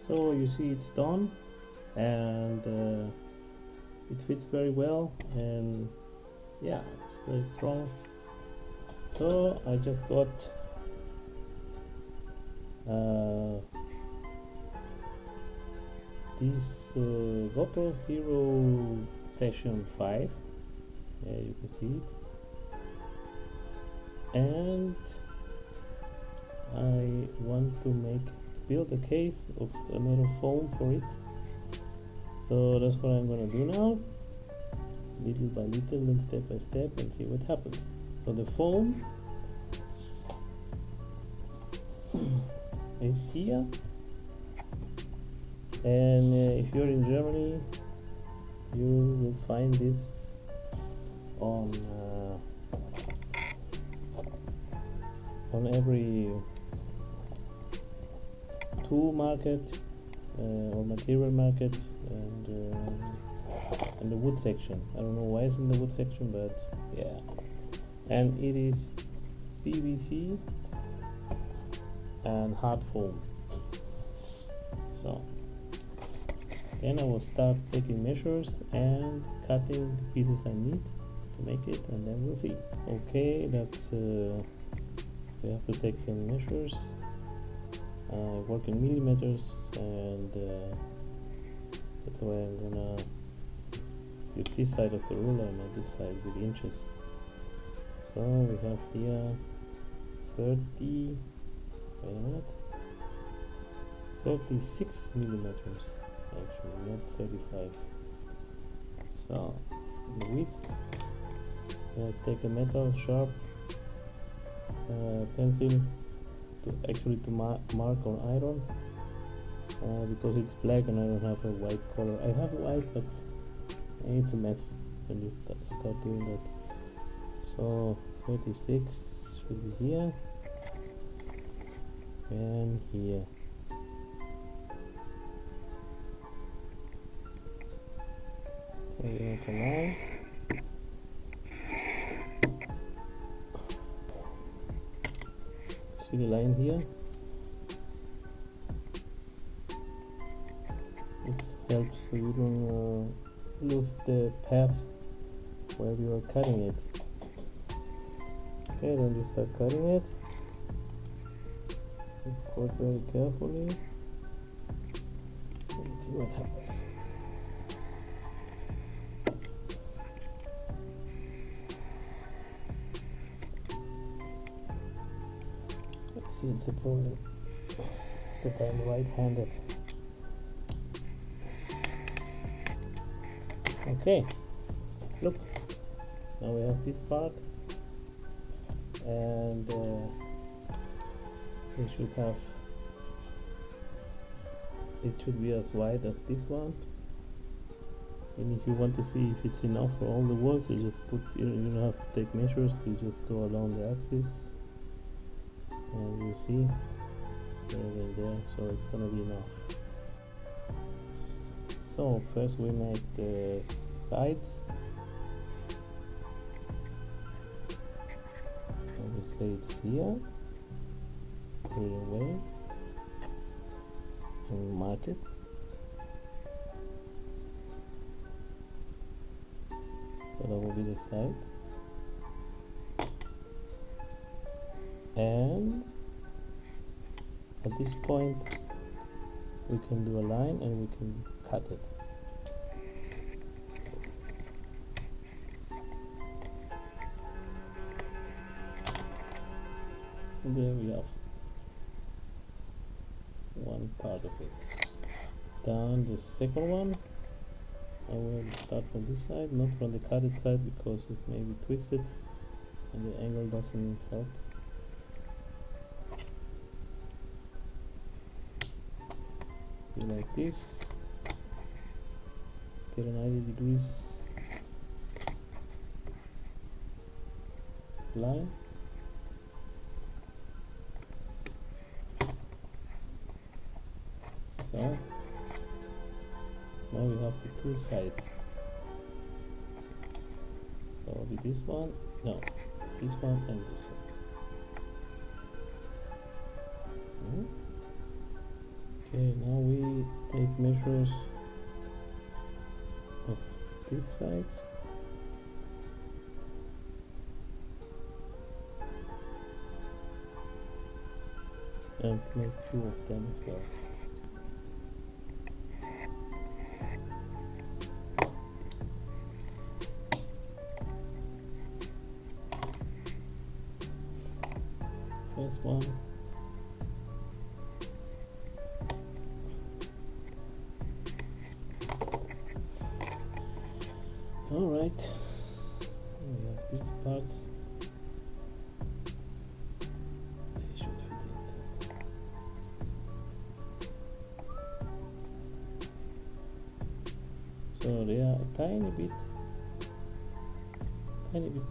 So you see it's done, and it fits very well, and yeah, it's very strong. So I just got this GoPro Hero Session 5. Yeah, you can see it. And I want to build a case of a metal foam for it. So that's what I'm gonna do now, little by little and step by step, and see what happens. So the foam is here, and if you're in Germany, you will find this on every tool market or material market, and in the wood section. I don't know why it's in the wood section, but yeah. And it is PVC and hard foam. So then I will start taking measures and cutting the pieces I need to make it, and then we'll see. Okay, that's we have to take some measures. Work in millimeters, and that's why I'm gonna use this side of the ruler, not this side with inches. So we have here 30, wait a minute, 36 millimeters actually, not 35. So the width, take a metal sharp pencil to mark on iron, because it's black and I don't have a white color. I have white, but it's a mess when you start doing that. So 36 should be here and here. So we make a line. See the line here? It helps so you don't lose the path where you are cutting it. Okay, then you start cutting it. Work very carefully. Let's see what happens. See, it's a problem that I'm right-handed. Okay, look, now we have this part, and we should have, it should be as wide as this one. And if you want to see if it's enough for all the walls, you just put, you don't have to take measures, you just go along the axis. And you see there, so it's gonna be enough. So first we make the sides. I will say it's here, put it away and mark it. So that will be the side. And at this point we can do a line and we can cut it. And there we have one part of it. Down the second one, I will start from this side, not from the cutted side, because it may be twisted and the angle doesn't help. Like this, get a 90 degrees line, so now we have the two sides. So it'll be this one, no, this one and this one. Okay, now we take measures of these sides. And make two of them as well. First one. Alright, we have these parts. They should fit inside. So they are a tiny bit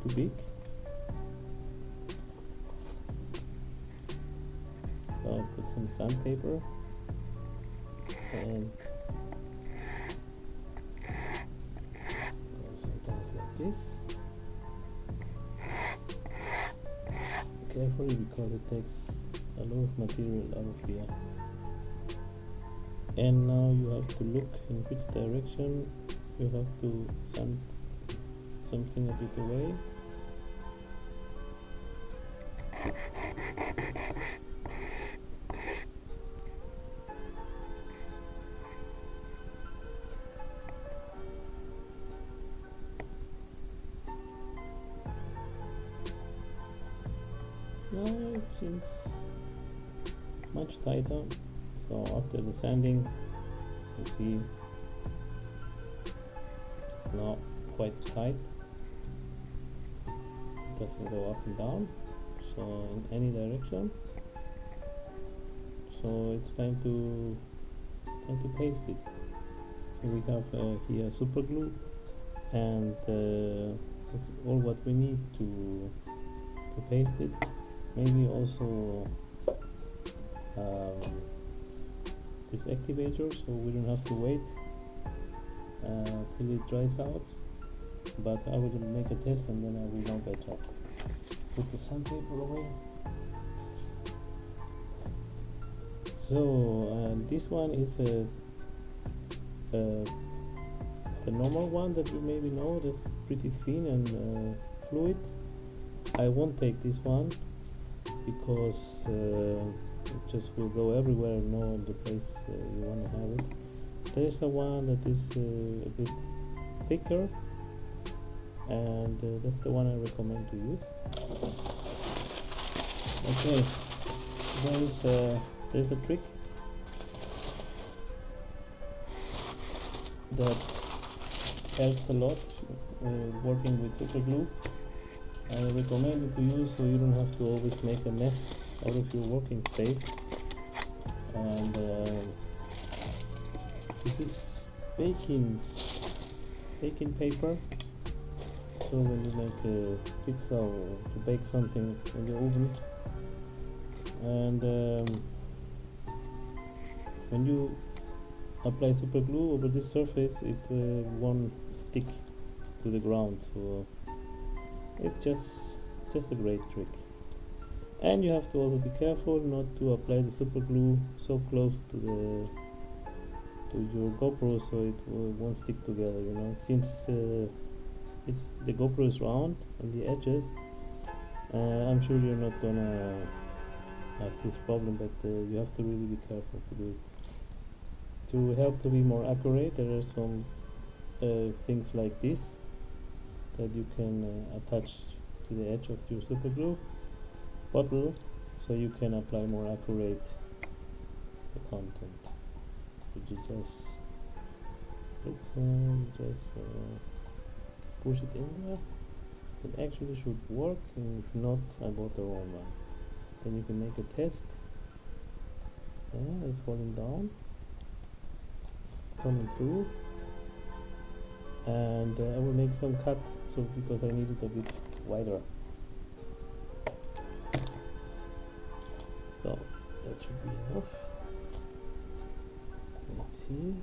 too big. So I'll put some sandpaper and this carefully, because it takes a lot of material out of here. And now you have to look in which direction you have to sand something a bit away. Now it seems much tighter. So after the sanding, you see it's now quite tight. It doesn't go up and down, so in any direction. So it's time to paste it. So we have here super glue, and that's all what we need to paste it. Maybe also this activator, so we don't have to wait till it dries out. But I will make a test and then I will know better. Put the sandpaper away. So this one is the normal one that you maybe know, that's pretty thin and fluid. I won't take this one because it just will go everywhere and know the place you want to have it. There's the one that is a bit thicker, and that's the one I recommend to use. Okay, there's a trick that helps a lot working with super glue. I recommend it to use so you don't have to always make a mess out of your working space. And this is baking paper. So when you make a pizza or to bake something in the oven, and when you apply super glue over this surface, it won't stick to the ground. So it's just a great trick. And you have to also be careful not to apply the super glue so close to your GoPro, so it won't stick together, you know, since the GoPro is round on the edges. I'm sure you're not gonna have this problem, but you have to really be careful to do it. To help to be more accurate, there are some things like this that you can attach to the edge of your super glue bottle, so you can apply more accurate the content. So you just push it in there. It actually should work, and if not, I bought the wrong one. Then you can make a test. Yeah, it's falling down. It's coming through. And I will make some cut, so because I need it a bit wider. So that should be enough. Let's see.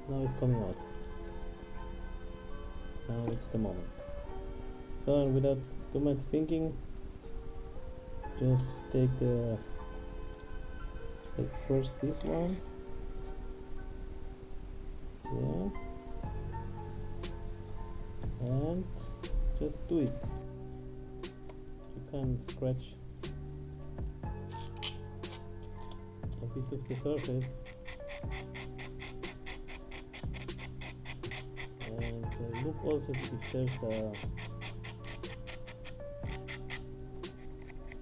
Now it's coming out. Now it's the moment. So without too much thinking, just take the take first this one. Yeah. And just do it. You can scratch a bit of the surface and look also if there's a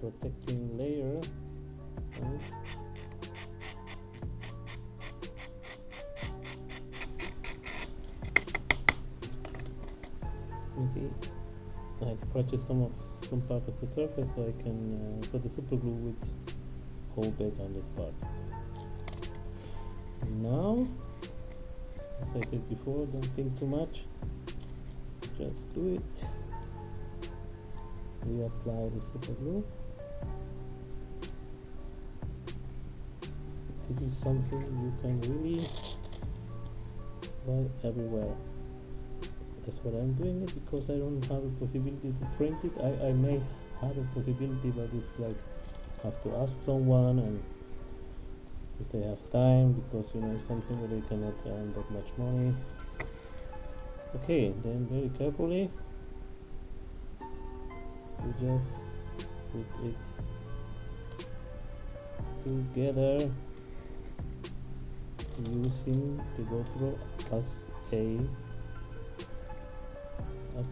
protecting layer. Okay, I scratched some part of the surface so I can put the super glue with whole bed on this part. Now, as I said before, don't think too much, just do it. We apply the super glue. This is something you can really buy everywhere. That's what I'm doing it, because I don't have a possibility to print it. I may have a possibility, but it's like have to ask someone, and if they have time, because you know something where they cannot earn that much money. Okay, then very carefully you just put it together using the GoPro as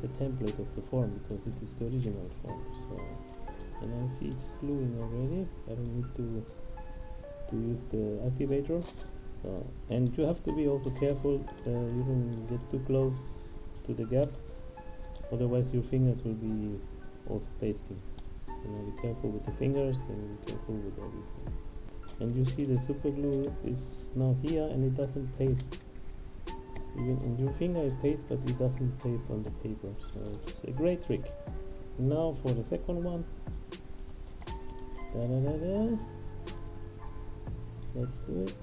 a template of the form, because it is the original form. So, and I see it's gluing already. I don't need to use the activator. So, and you have to be also careful you don't get too close to the gap, otherwise your fingers will be also pasting. You know, be careful with the fingers and be careful with everything. And you see the super glue is now here and it doesn't paste. Even in your finger it pastes, but it doesn't paste on the paper. So it's a great trick. Now for the second one. Let's do it.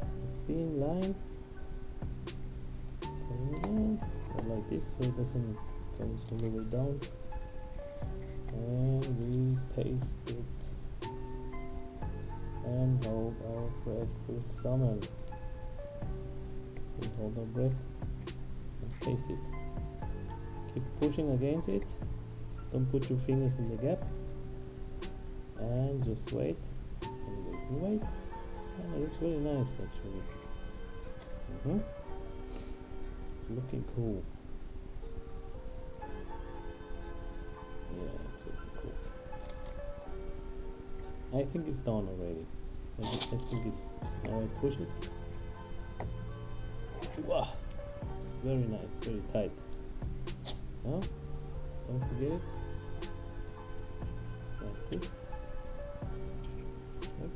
A thin line. Like this, so it doesn't go all the way down. And we paste it. And hold our breath with thumb and hold our breath and paste it. Keep pushing against it. Don't put your fingers in the gap. And just wait and wait and wait. Oh, it looks really nice actually. Looking cool. Yeah, it's looking cool. I think it's done already. I think it's, now I push it. Wow, very nice, very tight. Now, don't forget it. Like this. Yep.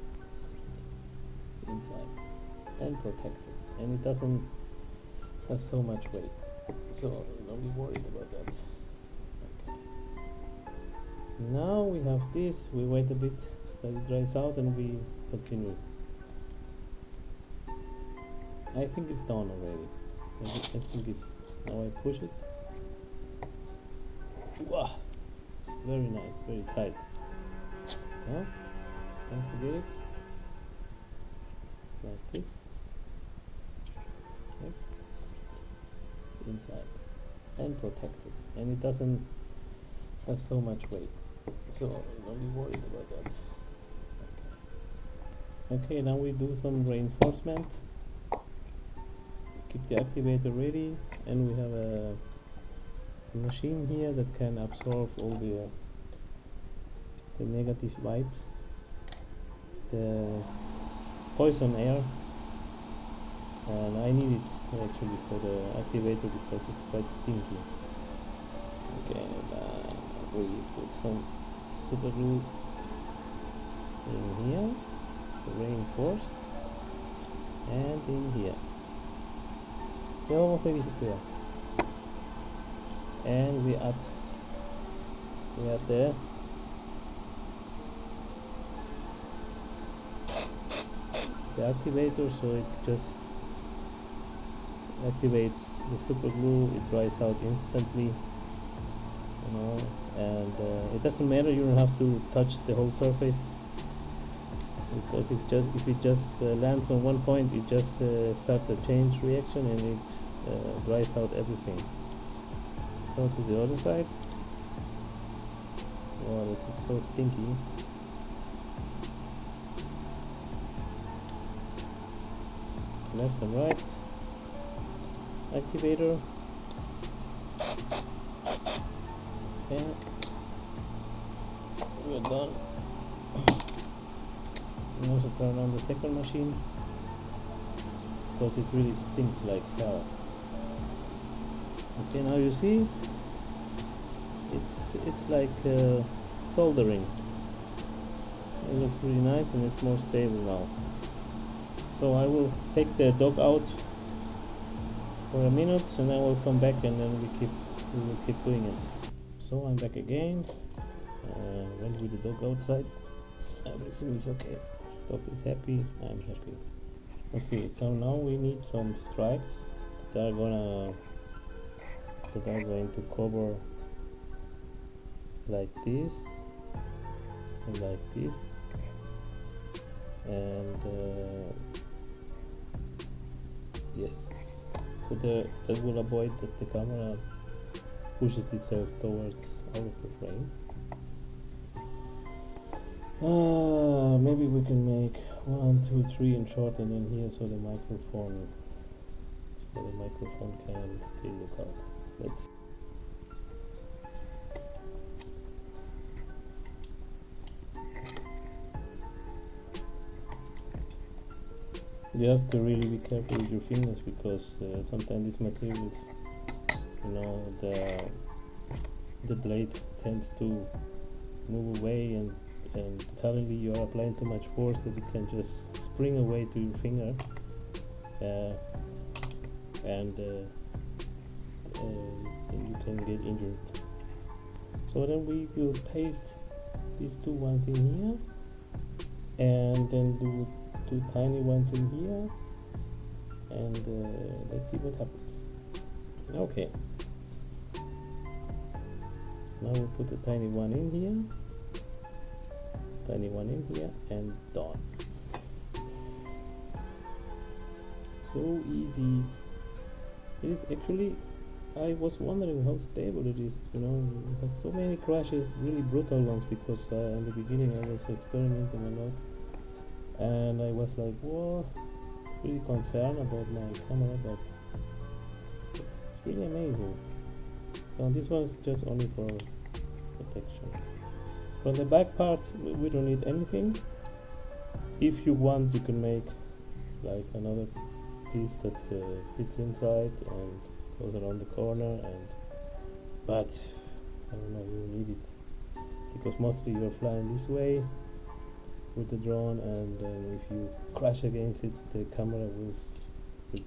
Inside and protected, and it doesn't have so much weight, so don't be worried about that. Okay. Now we have this. We wait a bit that it dries out and we continue. I think it's done already. I think it's, now I push it. Wow, very nice, very tight. Now, don't forget it. Like this. Yep. Inside and protected, and it doesn't have so much weight, so don't be worried about that. Okay, now we do some reinforcement. Keep the activator ready, and we have a machine here that can absorb all the negative vibes, the poison air, and I need it actually for the activator because it's quite stinky. Okay, and we put some super glue in here to reinforce, and in here. Ya vamos a ir there. And we add the activator, so it just activates the super glue. It dries out instantly, you know, and it doesn't matter, you don't have to touch the whole surface. because if it just lands on one point, it just starts a chain reaction and it dries out everything. So to the other side. Wow, this is so stinky. Left and right. Activator. Okay. We're done. And also turn on the second machine because it really stinks like hell. Okay, now you see it's like soldering. It looks really nice and it's more stable now. So I will take the dog out for a minute and then we'll come back and then we will keep doing it. So I'm back again. Went with the dog outside. Everything is okay. Dog is happy. I'm happy. Okay, so now we need some stripes that are going to cover like this and like this, and yes, so that will avoid that the camera pushes itself towards out of the frame. Maybe we can make 1, 2, 3 and shorten in here so the microphone can still look out. Let's see. You have to really be careful with your fingers because sometimes these materials, you know, the blade tends to move away and suddenly you are applying too much force that it can just spring away to your finger and you can get injured. So then we will paste these two ones in here and then do two tiny ones in here and let's see what happens. Okay, now we'll put a tiny one in here, tiny one in here, and done. So easy. It is actually, I was wondering how stable it is, you know. It has so many crashes, really brutal ones, because in the beginning I was experimenting a lot and I was like, whoa, really concerned about my camera, but it's really amazing. So this one is just only for protection. From the back part we don't need anything. If you want, you can make like another piece that fits inside and goes around the corner, but I don't know, you need it because mostly you're flying this way with the drone, and if you crash against it, the camera will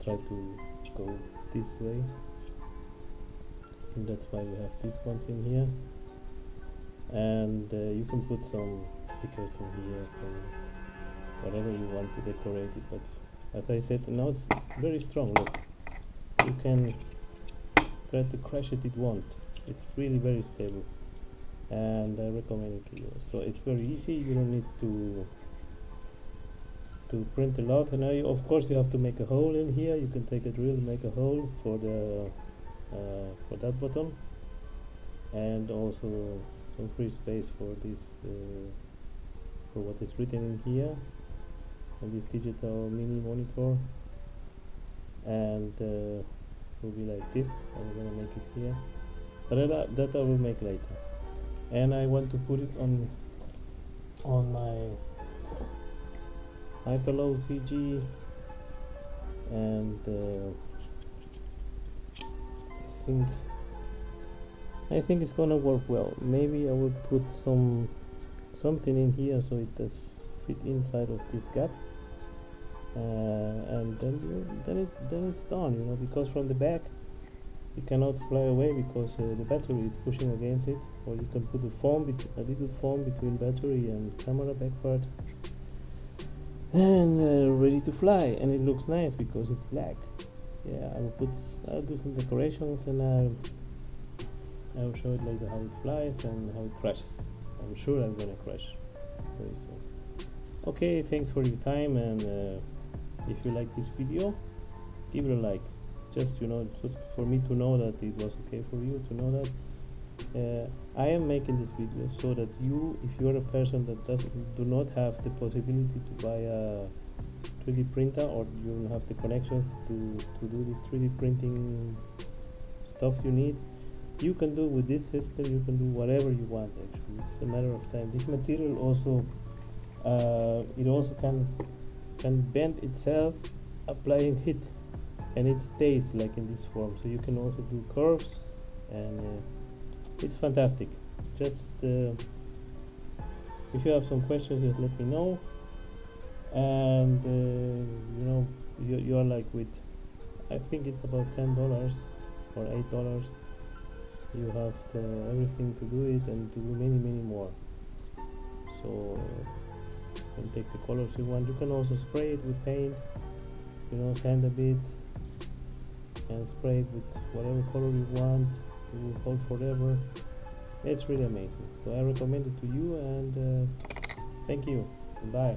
try to go this way, and that's why we have these ones in here. And you can put some stickers in here, some whatever you want to decorate it, but as I said, now it's very strong. Look, you can try to crash it, it won't. It's really very stable, and I recommend it to you. So it's very easy. You don't need to print a lot. And now of course you have to make a hole in here. You can take a drill, make a hole for the for that button, and also some free space for this for what is written in here on this digital mini monitor, and will be like this. I'm gonna make it here, but that I will make later. And I want to put it on my hyperlow CG, and I think it's gonna work well. Maybe I will put something in here so it does fit inside of this gap, and then it's done, you know, because from the back you cannot fly away because the battery is pushing against it. Or you can put a little foam between battery and camera back part, and ready to fly, and it looks nice because it's black. Yeah, I'll do some decorations, and I'll show it later how it flies and how it crashes. I'm sure I'm gonna crash very soon. Okay, thanks for your time, and if you like this video, give it a like. Just for me to know that it was okay for you, to know that I am making this video so that you, if you're a person that do not have the possibility to buy a 3D printer, or you don't have the connections to do this 3D printing stuff you need, you can do with this system. You can do whatever you want. Actually, it's a matter of time. This material also it also can bend itself applying heat, and it stays like in this form. So you can also do curves, and it's fantastic. Just if you have some questions, just let me know. And you are like with, I think it's about $10 or $8. You have everything to do it, and to do many more. So you can take the colors you want. You can also spray it with paint, sand a bit and spray it with whatever color you want. It will hold forever. It's really amazing. So I recommend it to you, and thank you. Bye.